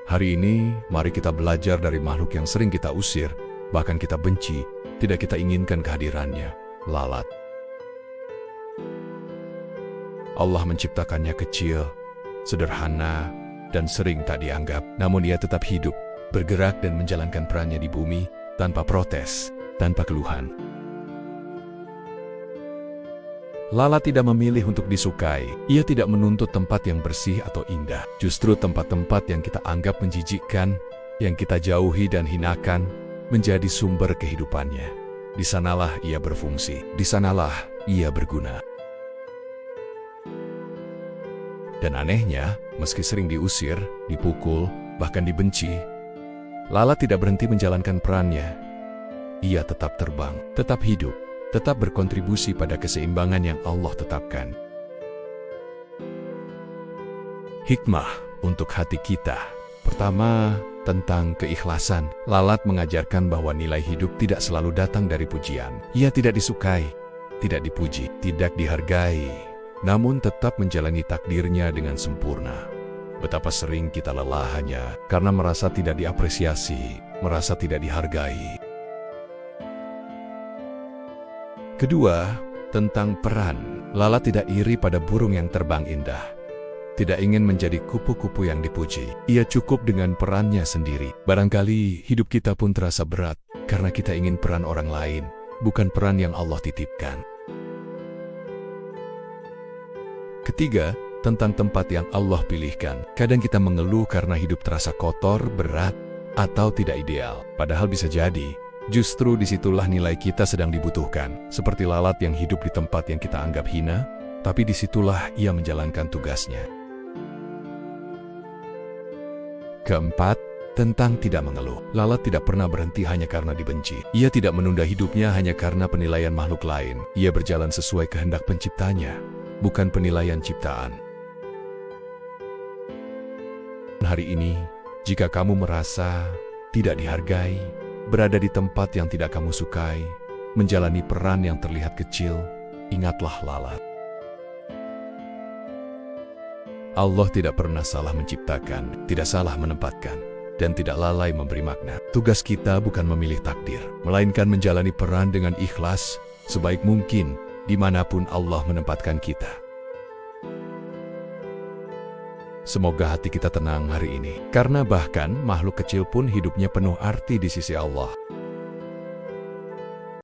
Hari ini, mari kita belajar dari makhluk yang sering kita usir, bahkan kita benci, tidak kita inginkan kehadirannya, lalat. Allah menciptakannya kecil, sederhana, dan sering tak dianggap. Namun ia tetap hidup, bergerak dan menjalankan perannya di bumi, tanpa protes, tanpa keluhan. Lalat tidak memilih untuk disukai. Ia tidak menuntut tempat yang bersih atau indah. Justru tempat-tempat yang kita anggap menjijikkan, yang kita jauhi dan hinakan, menjadi sumber kehidupannya. Di sanalah ia berfungsi. Di sanalah ia berguna. Dan anehnya, meski sering diusir, dipukul, bahkan dibenci, lalat tidak berhenti menjalankan perannya. Ia tetap terbang, tetap hidup, tetap berkontribusi pada keseimbangan yang Allah tetapkan. Hikmah untuk hati kita. Pertama, tentang keikhlasan. Lalat mengajarkan bahwa nilai hidup tidak selalu datang dari pujian. Ia tidak disukai, tidak dipuji, tidak dihargai, namun tetap menjalani takdirnya dengan sempurna. Betapa sering kita lelah hanya karena merasa tidak diapresiasi, merasa tidak dihargai. Kedua, tentang peran. Lalat tidak iri pada burung yang terbang indah. Tidak ingin menjadi kupu-kupu yang dipuji. Ia cukup dengan perannya sendiri. Barangkali hidup kita pun terasa berat karena kita ingin peran orang lain, bukan peran yang Allah titipkan. Ketiga, tentang tempat yang Allah pilihkan. Kadang kita mengeluh karena hidup terasa kotor, berat, atau tidak ideal. Padahal bisa jadi, justru disitulah nilai kita sedang dibutuhkan. Seperti lalat yang hidup di tempat yang kita anggap hina, tapi disitulah ia menjalankan tugasnya. Keempat, tentang tidak mengeluh. Lalat tidak pernah berhenti hanya karena dibenci. Ia tidak menunda hidupnya hanya karena penilaian makhluk lain. Ia berjalan sesuai kehendak penciptanya, bukan penilaian ciptaan. Hari ini, jika kamu merasa tidak dihargai, berada di tempat yang tidak kamu sukai, menjalani peran yang terlihat kecil, ingatlah lalat. Allah tidak pernah salah menciptakan, tidak salah menempatkan, dan tidak lalai memberi makna. Tugas kita bukan memilih takdir, melainkan menjalani peran dengan ikhlas, sebaik mungkin, dimanapun Allah menempatkan kita. Semoga hati kita tenang hari ini, karena bahkan makhluk kecil pun hidupnya penuh arti di sisi Allah.